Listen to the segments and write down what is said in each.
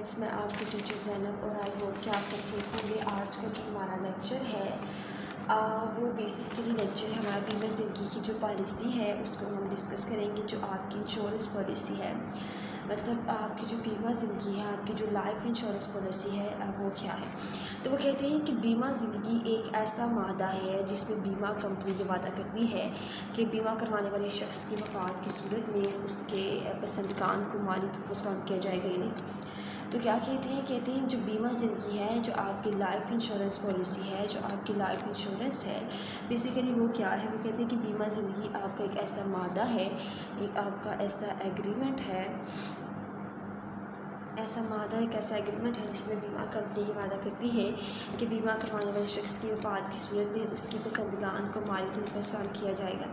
Students, میں آپ کی ٹیچر زینب اور آئی ہوپ کہ آپ سب ٹھیک ہوں گے۔ آج کا جو ہمارا لیکچر ہے وہ بیسیکلی لیکچر ہے ہمارا بیمہ زندگی کی جو پالیسی ہے اس کو ہم ڈسکس کریں گے۔ جو آپ کی انشورنس پالیسی ہے، مطلب آپ کی جو بیمہ زندگی ہے، آپ کی جو لائف انشورنس پالیسی ہے وہ کیا ہے۔ تو وہ کہتے ہیں کہ بیمہ زندگی ایک ایسا مادہ ہے جس میں بیمہ کمپنی یہ وعدہ کرتی ہے کہ بیمہ کروانے والے شخص کی وفات کی صورت میں اس کے پسندگان کو مالی تحفظ فراہم کیا جائے گا۔ تو کیا کہتے ہیں جو بیمہ زندگی ہے، جو آپ کی لائف انشورنس پالیسی ہے، جو آپ کی لائف انشورنس ہے، بیسیکلی وہ کیا ہے۔ وہ کہتے ہیں کہ بیمہ زندگی آپ کا ایک ایسا مادہ ہے، ایک آپ کا ایسا ایگریمنٹ ہے، ایک ایسا ایگریمنٹ ہے جس میں بیمہ کمپنی یہ وعدہ کرتی ہے کہ بیمہ کروانے والے شخص کی وفات کی صورت میں اس کی پسندگان کو مالی تحفظ فراہم کیا جائے گا۔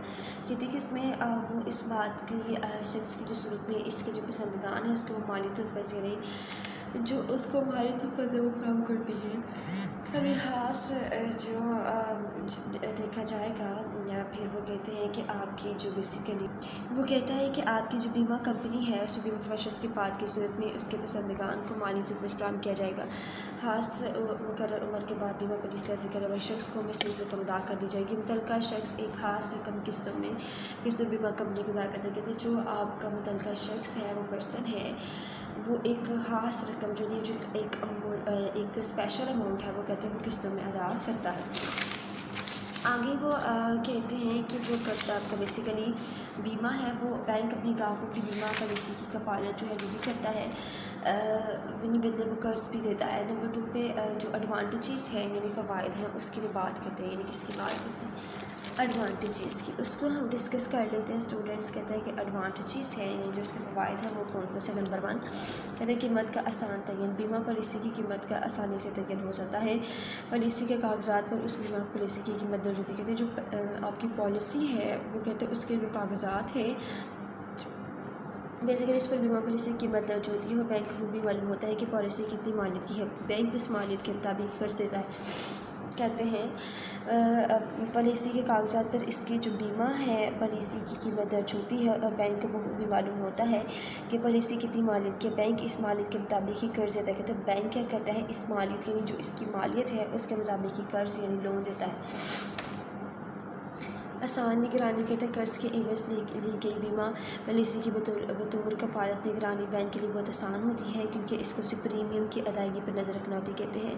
کہتے ہیں کہ اس میں وہ اس بات کی شخص کی جو صورت میں اس کے جو پسندگان ہیں اس کو وہ مالی تحفظ یعنی جو اس کو مالی تحفظ ہے وہ فراہم کرتی ہے۔ لحاظ جو دیکھا جائے گا، یا پھر وہ کہتے ہیں کہ آپ کی جو بیسیکلی وہ کہتا ہے کہ آپ کی جو بیمہ کمپنی ہے اس میں بیمہ کروانے شخص کی وفات کی صورت میں اس کے پسندگان کو مالی تحفظ فراہم کیا جائے گا۔ خاص مقرر عمر کے بعد بیمہ پالیسی حاصل کرنے والے شخص کو محسوس رقم ادا کر دی جائے گی۔ متعلقہ شخص ایک خاص رقم قسطوں بیمہ کمپنی کو ادا کرتا ہے۔ کہتے ہیں جو آپ کا متعلقہ شخص ہے، وہ پرسن ہے، وہ ایک خاص رقم جو ایک اسپیشل اماؤنٹ ہے، وہ کہتے ہیں وہ قسطوں میں ادا کرتا ہے۔ آگے وہ کہتے ہیں کہ وہ کرتا آپ کا بیسیکلی بیمہ ہے، وہ بینک اپنی گاہکوں کی بیمہ پالیسی کی کفالت جو ہے وہ بھی کرتا ہے، بدلے وہ قرض بھی دیتا ہے۔ نمبر 2 پہ جو ایڈوانٹیجز ہیں یعنی فوائد ہیں اس کی بھی بات کرتے ہیں، یعنی کس کی بات کرتے ہیں، ایڈوانٹیجز کی، اس کو ہم ڈسکس کر لیتے ہیں۔ اسٹوڈنٹس کہتے ہیں کہ ایڈوانٹیجز ہیں یعنی جو اس کے فوائد ہیں وہ کون سے۔ نمبر 1 کہتے ہیں قیمت کا آسان تعین، بیمہ پالیسی کی قیمت کا آسانی سے تعین ہو سکتا ہے۔ پالیسی کے کاغذات پر اس بیمہ پالیسی کی قیمت درج ہوتی ہے۔ کہتے ہیں جو آپ کی پالیسی ہے وہ کہتے ہیں اس کے جو کاغذات ہیں بیسیکلی اس پر بیمہ پالیسی کی قیمت درج ہوتی ہے، اور بینک کو بھی معلوم ہوتا ہے کہ پالیسی کتنی مالیت کی ہے، بینک اس مالیت کے مطابق قرض دیتا ہے۔ کہتے ہیں پالیسی کے کاغذات پر اس کی جو بیمہ ہے پالیسی کی قیمت درج ہوتی ہے، اور بینک کو بھی معلوم ہوتا ہے کہ پالیسی کتنی مالیت کی ہے، بینک اس مالیت کے مطابق ہی قرض دیتا ہے۔ کہتے ہیں بینک کیا کرتا ہے، اس مالیت یعنی جو اس کی مالیت ہے اس کے مطابق ہی قرض یعنی لون دیتا ہے۔ آسان نگرانی، کہتے ہیں قرض کے عوض لی گئی بیمہ پالیسی کی بطور کفالت نگرانی بینک کے لیے بہت آسان ہوتی ہے، کیونکہ اس کو صرف پریمیم کی ادائیگی پر نظر رکھنا ہوتی ہے۔ کہتے ہیں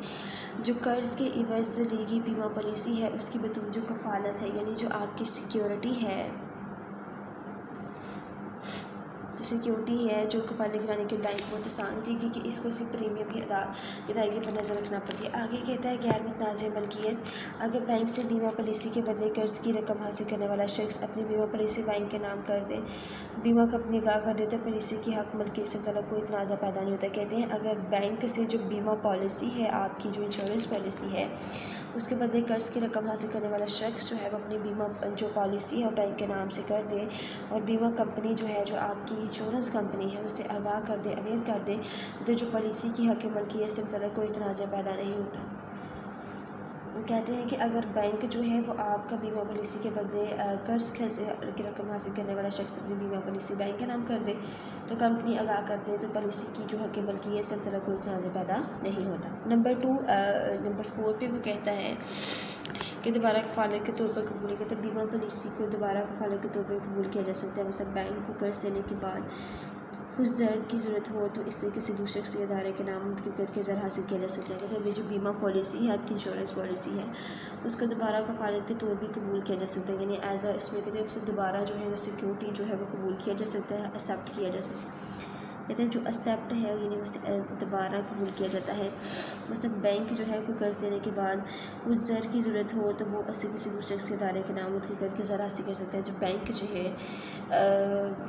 جو قرض کے عوض لی گئی بیمہ پالیسی ہے اس کی بطور جو کفالت ہے یعنی جو آپ کی سیکیورٹی ہے، جو کفالت نگرانی کی ادائیگی بہت آسان ہوتی ہے، کیونکہ اس کو صرف پریمیم کی ادائیگی پر نظر رکھنا پڑتی ہے۔ آگے کہتا ہے غیر متنازع ملکیت، اگر بینک سے بیمہ پالیسی کے بدلے قرض کی رقم حاصل کرنے والا شخص اپنی بیمہ پالیسی بینک کے نام کر دے، بیمہ کمپنی آگاہ کر دے تو پالیسی کی حق ملکیت سے متعلق کوئی تنازع پیدا نہیں ہوتا۔ کہتے ہیں اگر بینک سے جو بیمہ پالیسی ہے، آپ کی جو انشورنس پالیسی ہے، اس کے بدلے قرض کی رقم حاصل کرنے والا شخص جو ہے وہ اپنی بیمہ جو پالیسی ہے بینک کے نام سے کر دے، اور بیمہ کمپنی جو ہے جو آپ کی انشورنس کمپنی ہے اسے آگاہ کر دے، اویئر کر دے، تو جو پالیسی کی حق ملکیت سے متعلق کوئی تنازع پیدا نہیں ہوتا۔ کہتے ہیں کہ اگر بینک جو ہے وہ آپ کا بیمہ پالیسی کے بدلے قرض کی رقم حاصل کرنے والا شخص اپنی بیمہ پالیسی بینک کے نام کر دے تو کمپنی آگاہ کر دے تو پالیسی کی جو حق ملکیت سے متعلق کوئی تنازع پیدا نہیں ہوتا۔ نمبر 4 پہ وہ کہتا ہے کہ دوبارہ کفالت کے طور پر قبول کیا، بیمہ پالیسی کو دوبارہ کفالت کے طور پر قبول کیا جا سکتا ہے۔ مثلا بینک کو قرض دینے کے بعد کچھ زرد کی ضرورت ہو تو اس سے کسی دوسرے شخص یا ادارے کے نام منتقل کر کے زر حاصل کیا جا سکتا ہے۔ کہتے ہیں یہ جو بیمہ پالیسی ہے، آپ کی انشورنس پالیسی ہے، اس کو دوبارہ کفالت کے طور بھی قبول کیا جا سکتا ہے، یعنی اس میں کہتے ہیں اسے دوبارہ جو ہے سیکیورٹی جو ہے وہ قبول کیا جا سکتا ہے، ایکسیپٹ کیا جا سکتا ہے۔ کہتے ہیں جو ایکسیپٹ ہے یعنی اسے دوبارہ قبول کیا جاتا ہے۔ مثلا بینک جو ہے کوئی قرض دینے کے بعد اس زر کی ضرورت ہو تو وہ اسے کسی دوسرے شخص کے ادارے کے نام منتقل کر کے زر حاصل کر سکتا ہے۔ جو بینک جو ہے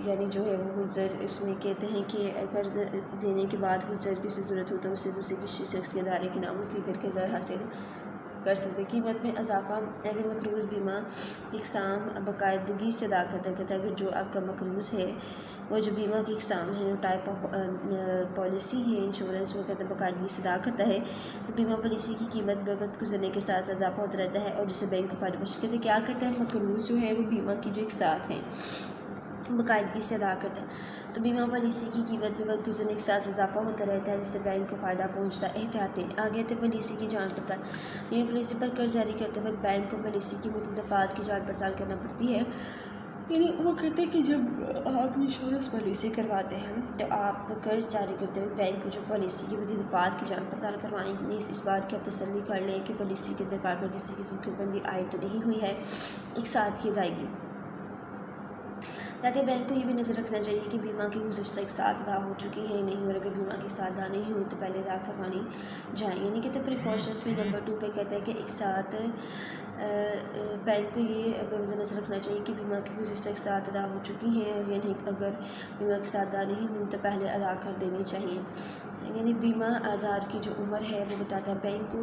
یعنی جو ہے وہ زر اس میں کہتے ہیں کہ قرض دینے کے بعد کچھ زر کی ضرورت ہو تو اسے دوسرے کسی شخص کے ادارے کے نام منتقل کر کے زر حاصل کر سکتے۔ قیمت میں اضافہ، اگر مقروض بیمہ اقسام باقاعدگی سے ادا کرتا ہے، کہتا ہے اگر جو آپ کا مقروض ہے وہ جو بیمہ کی اقسام ہیں، ٹائپ آف پالیسی ہے انشورنس، وہ کہتے ہیں باقاعدگی سے ادا کرتا ہے تو بیمہ پالیسی کی قیمت وقت گزرنے کے ساتھ اضافہ ہوتا رہتا ہے، اور جسے بینک کو فائدہ پہنچتا ہے۔ کہتے ہیں کیا کرتا ہے، مقروض جو ہے وہ بیمہ کی جو اقساط ہیں باقاعدگی سے ادا کرتا ہے۔ تو بیمہ پالیسی کی قیمت میں وقت گزرنے کے ساتھ اضافہ ہوتا رہتا ہے، جس سے بینک کو فائدہ پہنچتا ہے۔ احتیاطیں آگے آتے پالیسی کی جانچ پڑتال۔ بیمہ پالیسی پر قرض جاری کرتے وقت بینک کو پالیسی کی متدفعات کی جانچ پڑتال کرنا پڑتی ہے۔ یعنی وہ کہتے ہیں کہ جب آپ انشورنس پالیسی کرواتے ہیں تو آپ قرض جاری کرتے ہوئے بینک کو جو پالیسی کی متدفعات کی جانچ پڑتال کروائیں گے، اس بات کی آپ تسلی کر لیں کہ پالیسی کے درکار پر کسی قسم کی پابندی عائد تو نہیں ہوئی ہے۔ ایک ساتھ کی ادائیگی تاکہ بینک کو یہ بھی نظر رکھنا چاہیے کہ بیمہ کی گزشتہ ایک ساتھ ادا ہو چکی ہے نہیں، اور اگر بیمہ کی ساتھ ادا نہیں ہوئی تو پہلے ادا کروانی جائیں۔ یعنی کہ پریکاشنس میں نمبر 2 پہ کہتا ہے کہ ایک ساتھ بینک کو یہ نظر رکھنا چاہیے کہ بیمہ کی گزشتہ ایک ساتھ ادا ہو چکی ہیں، اور یعنی اگر بیمہ کی ساتھ ادا نہیں ہوئی تو پہلے ادا کر دینی چاہیے۔ یعنی بیمہ دار کی جو عمر ہے وہ بتاتا ہے بینک کو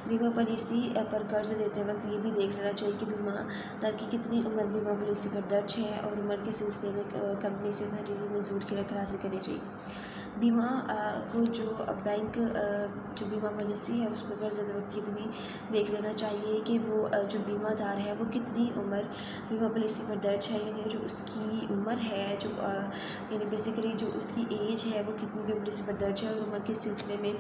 بیمہ پالیسی پر قرض دیتے وقت یہ بھی دیکھ لینا چاہیے کہ بیمہ دار کی کتنی عمر بیمہ پالیسی پر درج ہے، اور عمر کے سلسلے میں کمپنی سے تحریری منظور کی رقم حاصل کرنی چاہیے۔ بیمہ کو جو بینک جو بیمہ پالیسی ہے اس پر قرض دیتے وقت یہ بھی دیکھ لینا چاہیے کہ وہ جو بیمہ دار ہے وہ کتنی عمر بیمہ پالیسی پر درج ہے، یعنی جو اس کی عمر ہے جو یعنی بیسیکلی جو اس کی ایج ہے وہ کتنی بیمہ پالیسی پر درج ہے، اور عمر کے سلسلے میں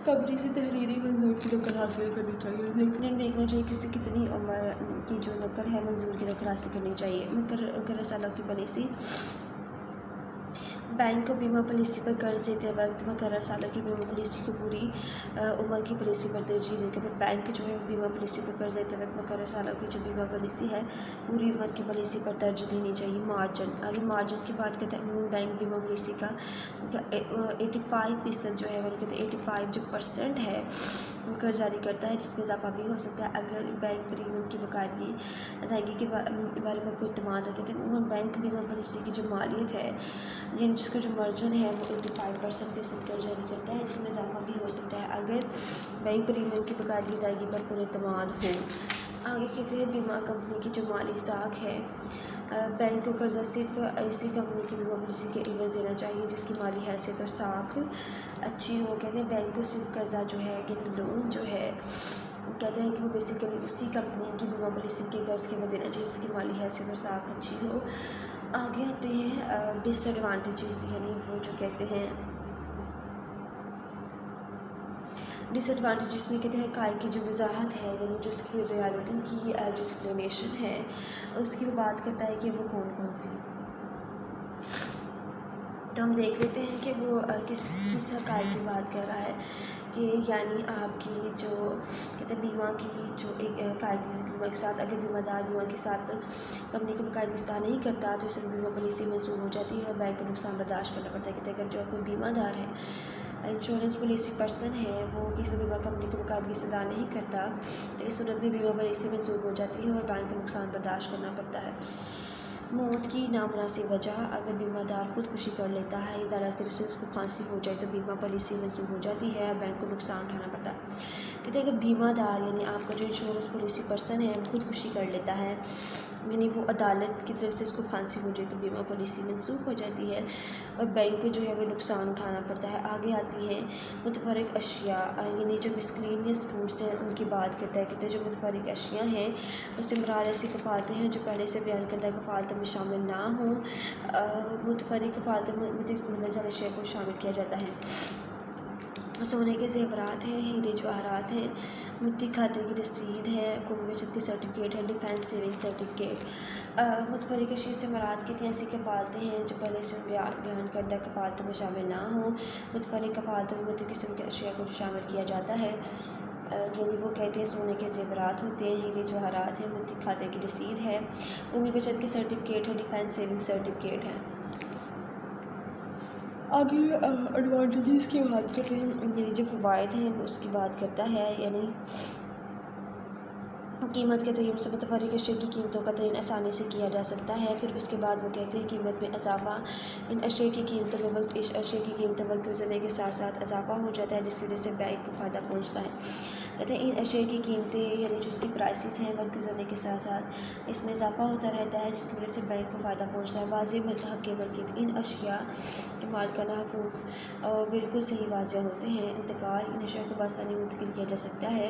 کمپنی سے تحریری منظور کی نقل حاصل کرنی چاہیے۔ دیکھنا چاہیے کسی کتنی عمر کی جو نقل ہے منظور کی نقل حاصل کرنی چاہیے۔ مقررہ سالوں کی پالیسی بینک کو بیمہ پالیسی پر قرض دیتے وقت مقررہ سالوں کی بیمہ پالیسی کو پوری عمر کی پالیسی پر ترجیح دے کر بینک جو ہے بیمہ پالیسی پر قرض دیتے وقت مقررہ سالوں کی جو بیمہ پالیسی ہے پوری عمر کی پالیسی پر ترجیح دینی چاہیے۔ مارجن آگے مارجن کی بات کرتے ہیں۔ بینک بیمہ پالیسی کا 85% جو ہے وہ کہتے ہیں 85% ہے وہ قرض جاری کرتا ہے، جس میں اضافہ بھی ہو سکتا ہے اگر بینک پریمیم کی باقاعدگی ادائیگی کے بارے میں کوئی اعتماد رکھتے ہیں۔ عموماً بینک بیمہ پالیسی کی جو مالیت ہے یعنی جس کا جو مارجن ہے وہ 85% قرض جاری کرتا ہے، جس میں اضافہ بھی ہو سکتا ہے اگر بینک پریمیم کی باقاعدگی ادائیگی پر پر اعتماد ہو۔ آگے کہتے ہیں بیمہ کمپنی کی جو مالی ساکھ ہے بینک کو قرضہ صرف ایسی کمپنی کی بیمہ پالیسی کے عوض دینا چاہیے جس کی مالی حیثیت اور ساکھ اچھی ہو۔ کہتے ہیں بینک کو صرف قرضہ جو ہے یعنی لون جو ہے کہتے ہیں کہ وہ بیسیکلی اسی کمپنی کی بیمہ پالیسی کے قرض کے عوض دینا چاہیے جس کی مالی حیثیت اور ساکھ اچھی ہو۔ آگے آتے ہیں ڈس ایڈوانٹیجز، یعنی وہ جو کہتے ہیں ڈس ایڈوانٹیجز میں کہتے ہیں حقائق کی جو وضاحت ہے یعنی جو اس کی ریالٹی کی جو ایکسپلینیشن ہے اس کی وہ بات کرتا ہے کہ وہ کون کون سی۔ تو ہم دیکھ لیتے ہیں کہ وہ کس حقائق کی بات کر رہا ہے کہ یعنی آپ کی جو کہتے ہیں بیمہ کی جو ایک حقائق بیمہ کے ساتھ اگر بیمہ دار بیمہ کے ساتھ کمپنی کی باقاعدگی اصلاح نہیں کرتا تو اسے بیمہ پالیسی منسوخ ہو جاتی ہے اور بینک کو نقصان برداشت کرنا پڑتا ہے۔ کہتے ہیں اگر جو کوئی بیمہ دار ہے انشورنس پالیسی پرسن ہے وہ کسی بیمہ کمپنی کی باقاعدگی سے ادا نہیں کرتا تو اس صورت میں بیمہ پالیسی منسوخ ہو جاتی ہے اور بینک کو نقصان برداشت کرنا پڑتا ہے۔ موت کی نامناسب وجہ اگر بیمہ دار خودکشی کر لیتا ہے یا عدالت کی رسم سے اس کو پھانسی ہو جائے تو بیمہ پالیسی منسوخ ہو جاتی ہے اور بینک کو نقصان اٹھانا پڑتا ہے۔ کہتے ہیں اگر بیمہ دار یعنی آپ کا جو انشورنس پالیسی پرسن ہے خودکشی کر لیتا ہے یعنی وہ عدالت کی طرف سے اس کو پھانسی ہو جائے تو بیمہ پالیسی منسوخ ہو جاتی ہے اور بینک کو جو ہے وہ نقصان اٹھانا پڑتا ہے۔ آگے آتی ہے متفرق اشیاء، یعنی جو مسکلینیس گوڈس ہیں ان کی بات کرتا ہے۔ کہتے ہیں جو متفرق اشیاء ہیں اس سے مراد ایسی کفالتیں ہیں جو پہلے سے بیان کردہ کفالتوں میں شامل نہ ہوں۔ متفرق کفالتوں میں مندرجہ اشیاء کو شامل کیا جاتا ہے۔ سونے کے زیورات ہیں، ہیرے جواہرات ہیں، مدتی کھاتے کی رسید ہے، قومی بچت کی سرٹیفکیٹ ہے، ڈیفینس سیونگ سرٹیفکیٹ۔ متفرق اشیاء سے مراد کتنی ایسی کفالتیں ہیں جو پہلے سے بیان کردہ کفالتوں میں شامل نہ ہوں۔ متفرق کفالتوں میں مختلف قسم کے اشیاء کو شامل کیا جاتا ہے، یعنی وہ کہتے ہیں سونے کے زیورات ہوتے ہیں، ہیرے جواہرات ہیں، مدتی کھاتے کی رسید ہے، قومی بچت کی سرٹیفکیٹ ہے، ڈیفینس سیونگ سرٹیفکیٹ ہے۔ آگے ایڈوانٹیجز کی بات کرتے ہیں، یعنی جو فوائد ہیں اس کی بات کرتا ہے، یعنی قیمت کے تعین سے متفرق اشیاء کی قیمتوں کا تعین آسانی سے کیا جا سکتا ہے۔ پھر اس کے بعد وہ کہتے ہیں قیمت میں اضافہ، ان اشیاء کی قیمتوں میں اشیاء کی قیمتوں وقت گزرنے کے ساتھ ساتھ اضافہ ہو جاتا ہے جس کی وجہ سے بینک کو فائدہ پہنچتا ہے۔ کہتے ہیں ان اشیاء کی قیمتیں یعنی جو اس کی پرائسز ہیں وقت گزرنے کے ساتھ ساتھ اس میں اضافہ ہوتا رہتا ہے جس کی وجہ سے بینک کو فائدہ پہنچتا ہے۔ واضح حق ملکیت، ان اشیاء کے مالکانہ حقوق بالکل صحیح واضح ہوتے ہیں۔ انتقال، ان اشیاء کو بآسانی منتقل کیا جا سکتا ہے۔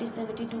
72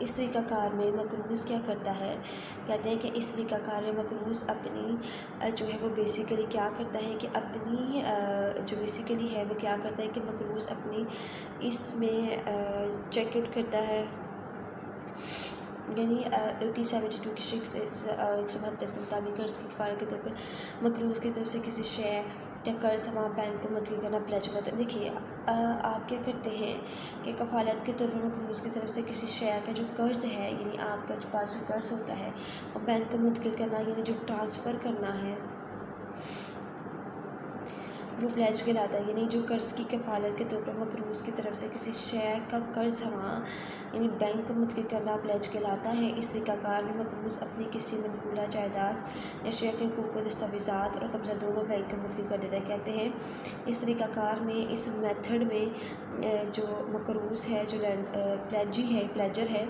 اس طریقہ کار میں مقروض کیا کرتا ہے، کہتے ہیں کہ اس طریقہ کار میں مقروض اپنی جو ہے وہ بیسیکلی کیا کرتا ہے کہ اپنی جو بیسیکلی ہے وہ کیا کرتا ہے کہ مقروض اپنی اس میں چیک آؤٹ کرتا ہے، یعنی 1872 کی 172 کے مطابق قرض کی کفالت کے طور پر مقروض کی طرف سے کسی شے یا قرض ہمارا بینک کو منتقل کرنا پلیج کرتا ہے۔ دیکھیے آپ کیا کرتے ہیں کہ کفالت کے طور پر مقروض کی طرف سے کسی شے کا جو قرض ہے، یعنی آپ کا جو پاس جو قرض ہوتا ہے وہ بینک کو منتقل کرنا، یعنی جو ٹرانسفر کرنا ہے وہ پلیج کہلاتا ہے، یعنی جو قرض کی کفالت کے طور پر مقروض کی طرف سے کسی شے کا قرض ہوا یعنی بینک کو منتقل کرنا پلیج کہلاتا ہے۔ اس طریقہ کار میں مقروض اپنی کسی منقولہ جائیداد یا شے کے حقوق و دستاویزات اور قبضہ دونوں بینک کو منتقل کر دیتا ہے۔ کہتے ہیں اس طریقہ کار میں، اس میتھڈ میں جو مقروض ہے، جو پلیجر ہے،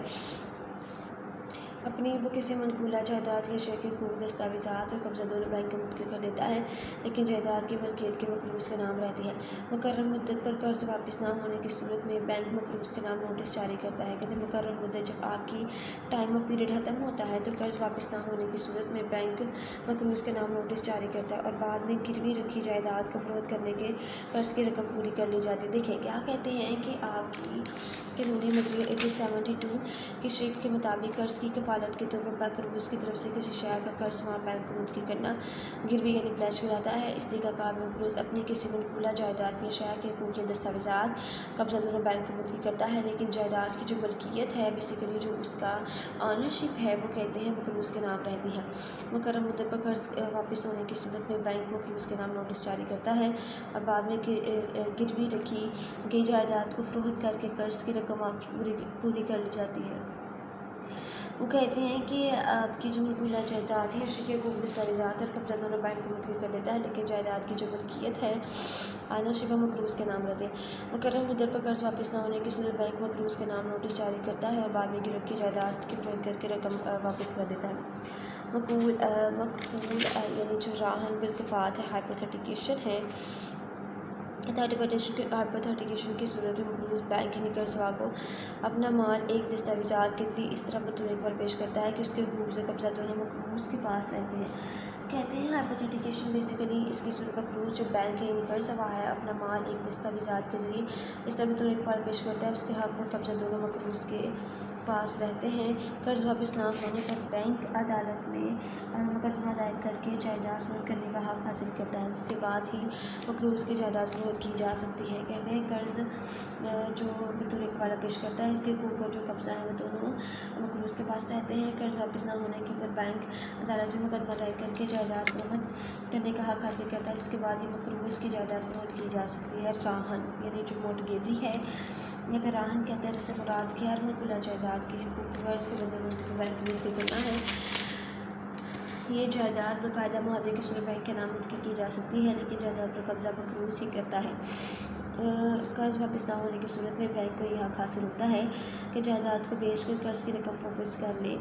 اپنی وہ کسی منقولہ جائیداد یا شے کے حقوق دستاویزات اور قبضہ دونوں بینک کو منتقل کر دیتا ہے، لیکن جائیداد کی ملکیت کے مقروض کے نام رہتی ہے۔ مقرر مدت پر قرض واپس نہ ہونے کی صورت میں بینک مقروض کے نام نوٹس جاری کرتا ہے۔ کہتے ہیں مقرر مدت جب آپ کی ٹائم آف پیریڈ ختم ہوتا ہے تو قرض واپس نہ ہونے کی صورت میں بینک مقروض کے نام نوٹس جاری کرتا ہے اور بعد میں گروی رکھی جائیداد کو فروخت کرنے کے قرض کی رقم پوری کر لی جاتی ہے۔ دیکھیں کیا کہتے ہیں کہ آپ کی قانونی مجری 1872 کی شرح کے مطابق قرض کی کفالت کے طور پر مقروض کی طرف سے کسی شے کا قرض وہاں بینک کو منتقل کرنا گروی یعنی پلیج کہلاتا ہے۔ اس طریقہ کار میں مقروض اپنی کسی منقولہ جائیداد یا شے کے حقوق یا دستاویزات قبضہ دونوں بینک کو منتقل کرتا ہے، لیکن جائیداد کی جو ملکیت ہے، بیسیکلی جو اس کا آنرشپ ہے، وہ کہتے ہیں مقروض کے نام رہتی ہے۔ مقرر مدت پر قرض واپس ہونے کی صورت میں بینک مقروض کے نام نوٹس جاری کرتا ہے اور بعد میں گروی رکھی گئی جائیداد کو فروخت کر کے قرض کی رقم پوری کر لی جاتی ہے۔ وہ کہتے ہیں کہ آپ کی جو منقولہ جائیداد ہے، شے کے حقوق دستاویزات اور قبضہ دونوں بینک کو منتقل کر دیتا ہے، لیکن جائیداد کی جو ملکیت ہے، آنرشپ مقروض کے نام رہتے ہیں۔ مقرر مدت پر قرض واپس نہ ہونے کی صورت بینک مقروض کے نام نوٹس جاری کرتا ہے اور بعد میں گروی کی جائیداد کی فروخت کر کے رقم واپس کر دیتا ہے۔ مقفول یعنی جو راہن بالکفات ہے، ہائپوتھیٹیکیشن ہے۔ ہائپوتھیٹیکیشن کی صورت میں مقروض بینک یعنی قرض خواہ کو اپنا مال ایک دستاویزات کے ذریعے اس طرح بطور اقبال پیش کرتا ہے کہ اس کے حقوق سے قبضہ دونوں مقروض کے پاس رہتے ہیں۔ کہتے ہیں ہائپوتھیٹیکیشن بیسیکلی اس کی صورت مقروض جو بینک ہے یعنی قرض خواہ ہے اپنا مال ایک دستاویزات کے ذریعے اس طرح بطور اقبال پیش کرتا ہے، اس کے حق اور قبضہ دونوں مقروض کے پاس رہتے ہیں۔ قرض واپس نہ ہونے پر بینک عدالت میں مقدمہ دائر کر کے جائیداد فروخت کرنے کا حق حاصل کرتا ہے، جس کے بعد ہی مقروض کی جائیداد فروخت کی جا سکتی ہے۔ کہتے ہیں قرض جو بطور اقبال پیش کرتا ہے، اس کے حقوق اور جو قبضہ ہے وہ دونوں مقروض کے پاس رہتے ہیں۔ قرض واپس نہ ہونے کے پر بینک عدالت میں مقدمہ دائر کر کے جائیداد فروخت کرنے کا حق حاصل کرتا ہے، جس کے بعد ہی مقروض کی جائیداد فروخت کی جا سکتی ہے۔ راہن یعنی جو موٹگیجی ہے، اگر راہن کہتا ہے جیسے مراد کی ہر منقولہ جائیداد کے حقوق قرض کے بدلے منتقل بینک میں منتقل کرنا ہے۔ یہ جائیداد باقاعدہ معاہدے کی صورت بینک کے نام منتقل کی جا سکتی ہے، لیکن جائیداد پر قبضہ مقروض ہی کرتا ہے۔ قرض واپس نہ ہونے کی صورت میں بینک کو یہ حق حاصل ہوتا ہے کہ جائیداد کو بیچ کر قرض کی رقم واپس کر لے۔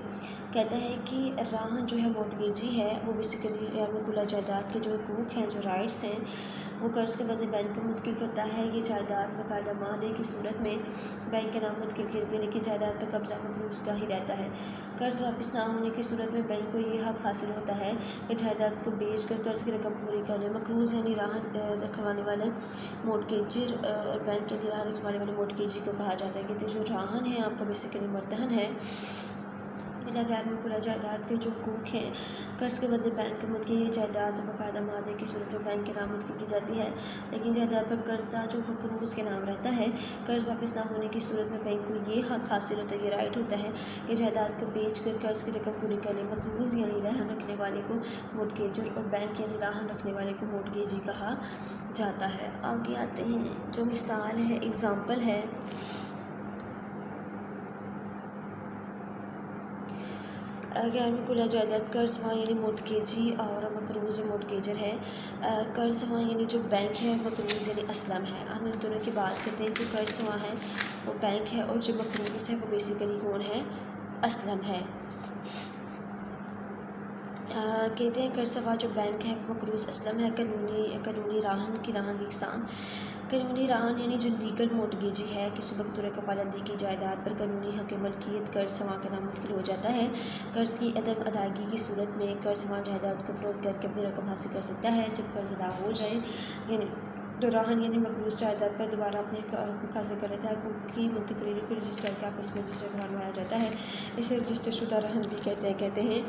کہتا ہے کہ راہن جو ہے موٹگیجی ہے، وہ بیسیکلی منقولہ جائیداد کے جو حقوق ہیں، جو رائٹس ہیں، وہ قرض کے بدلے بینک کو منتقل کرتا ہے۔ یہ جائیداد باقاعدہ معاہدے کی صورت میں بینک کے نام منتقل کرتی ہے، لیکن جائیداد پر قبضہ مقروض کا ہی رہتا ہے۔ قرض واپس نہ ہونے کی صورت میں بینک کو یہ حق حاصل ہوتا ہے کہ جائیداد کو بیچ کر قرض کی رقم پوری کر لے۔ مقروض یعنی راہن رکھوانے والے موٹگیجر اور بینک یعنی راہن رکھوانے والے موٹگیجی کو کہا جاتا ہے۔ کہتے ہیں جو راہن ہے آپ کا بیسیکلی مرتہن ہے، غیر منقولہ جائیداد کے جو حقوق ہیں قرض کے بدلے بینک کو منتقل یہ جائیداد باقاعدہ معاہدے کی صورت میں بینک کے نام منتقل کی جاتی ہے، لیکن جائیداد پر قرضہ جو مقروض کے نام رہتا ہے۔ قرض واپس نہ ہونے کی صورت میں بینک کو یہ حق حاصل ہوتا ہے، یہ رائٹ ہوتا ہے کہ جائیداد کو بیچ کر قرض کی رقم پوری کر لے۔ مقروض یعنی رہن رکھنے والے کو موٹگیجر اور بینک یعنی راہن رکھنے والے کو موٹگیجی کہا جاتا ہے۔ آگے آتے ہیں، جو مثال ہے، اگزامپل ہے، غیر منقولہ جائیداد قرض خواہ یعنی موٹگیجی اور مقروض موٹگیجر ہے۔ قرض خواہ یعنی جو بینک ہے، مقروض یعنی اسلم ہے۔ ہم ان دونوں کی بات کرتے ہیں کہ قرض خواہ ہے وہ بینک ہے اور جو مقروض ہے وہ بیسیکلی کون ہے؟ اسلم ہے۔ کہتے ہیں قرض خواہ جو بینک ہے وہ مقروض اسلم ہے۔ قانونی راہن کی اقسام قانونی رہن یعنی جو لیگل مورٹگیجی ہے کسی بطور کفالت دی کی جائیداد پر قانونی حق ملکیت قرض سما کا نام منتقل ہو جاتا ہے۔ قرض کی عدم ادائیگی کی صورت میں قرض سما جائیداد کو فروخت کر کے اپنی رقم حاصل کر سکتا ہے۔ جب قرض ادا ہو جائے یعنی تو رہن یعنی مقروض جائیداد پر دوبارہ اپنے حقوق حاصل کر لیتا ہے۔ حقوق کی منتقلی کو رجسٹر کے آپس میں رجسٹر کروایا جاتا ہے، اسے رجسٹر شدہ رہن بھی کہتے ہیں۔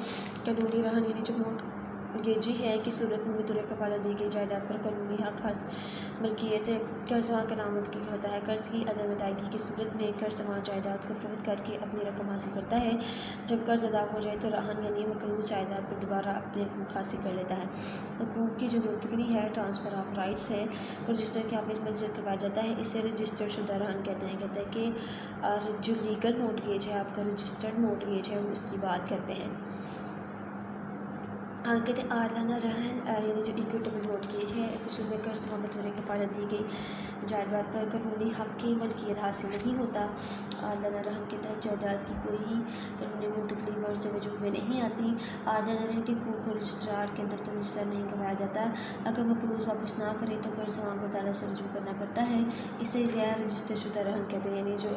قانونی رہن یعنی جو مورٹگیجی ہے کی صورت میں بطور کفالت دی گئی جائیداد پر قانونی حق ملکیت قرض سما کا نام منتقل ہوتا ہے۔ قرض کی عدم ادائیگی کی صورت میں قرض سما جائیداد کو فروخت کر کے اپنی رقم حاصل کرتا ہے۔ جب قرض ادا ہو جائے تو رہن یعنی مقروض جائیداد پر دوبارہ اپنے حقوق حاصل کر لیتا ہے۔ حقوق کی جو منتقلی ہے ٹرانسفر آف رائٹس ہے رجسٹر کے آپس میں رجسٹر کروایا جاتا ہے، اسے رجسٹر شدہ رہن کہتے ہیں کہ اور جو لیگل مورٹگیج ہے آپ کا رجسٹرڈ مورٹگیج ہے وہ اس کی بات کرتے ہیں۔ آگے کہتے ہیں عادلانہ رہن یعنی جو ایکویٹیبل مورٹگیج ہے اس میں قرض سما بطور کفالت دی گئی جائیداد پر قانونی حق کی ملکیت حاصل نہیں ہوتا۔ عادلانہ رہن کے تحت جائیداد کی کوئی قانونی منتقلی غرض سے وجود میں نہیں آتی۔ عادلانہ رہن کے حقوق کو رجسٹرار کے دفتر میں رجسٹر نہیں کروایا جاتا۔ اگر مقروض واپس نہ کرے تو قرض سما کو عدالت سے رجوع کرنا پڑتا ہے، اسے غیر رجسٹر شدہ رہن کہتے ہیں، یعنی جو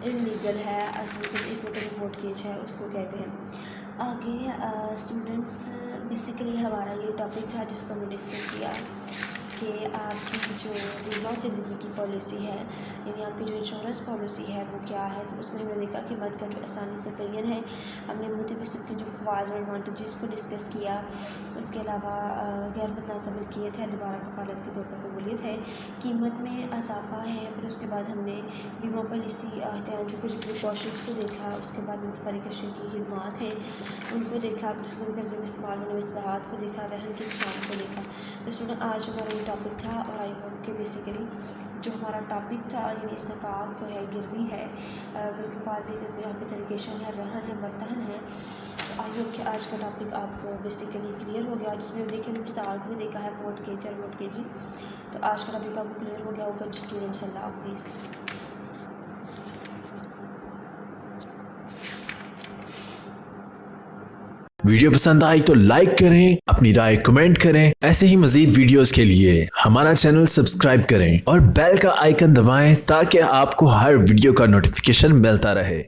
انلیگل ہے اصل میں ایکویٹیبل مورٹگیج ہے اس کو کہتے ہیں۔ آگے اسٹوڈنٹس بیسیکلی ہمارا یہ ٹاپک تھا جس کو ہم نے ڈسکس کیا کہ آپ کی جو بیمہ زندگی کی پالیسی ہے یعنی آپ کی جو انشورنس پالیسی ہے وہ کیا ہے، تو اس میں ہم نے دیکھا کہ مد کا جو آسانی سے تعین ہے، ہم نے مختلف قسم کے جو فوائد اور ایڈوانٹیجز کو ڈسکس کیا۔ اس کے علاوہ غیر متنازع ملکیت ہے، دوبارہ کفالت کے طور پر قبولیت ہے، قیمت میں اضافہ ہے، پھر اس کے بعد ہم نے بیمہ پالیسی احتیاط جو کچھ پریکاشنس کو دیکھا، اس کے بعد متفرق اشیاء کی خدمات ہیں ان کو دیکھا، پھر اس کو قرضے میں استعمال ہونے والی اصطلاحات کو دیکھا، رہن کی اقسام کو دیکھا۔ اسٹوڈنٹ آج ہمارا یہ ٹاپک تھا اور آئی ہوپ کہ بیسیکلی جو ہمارا ٹاپک تھا یعنی استحقاق ہے، گروی ہے، بالکفال بھی یہاں پہ طریقیشن ہے، رہن ہے، برتن ہے، آئی ہوپ کہ آج کا ٹاپک آپ کو بیسیکلی کلیئر ہو گیا، جس میں دیکھیں مثال بھی دیکھا ہے مورٹگیج اور مورٹگیجی، تو آج کا ٹاپک آپ کو کلیئر ہو گیا ہوگا اسٹوڈنٹس۔ اللہ حافظ۔ ویڈیو پسند آئی تو لائک کریں، اپنی رائے کمنٹ کریں، ایسے ہی مزید ویڈیوز کے لیے ہمارا چینل سبسکرائب کریں اور بیل کا آئیکن دبائیں تاکہ آپ کو ہر ویڈیو کا نوٹیفیکیشن ملتا رہے۔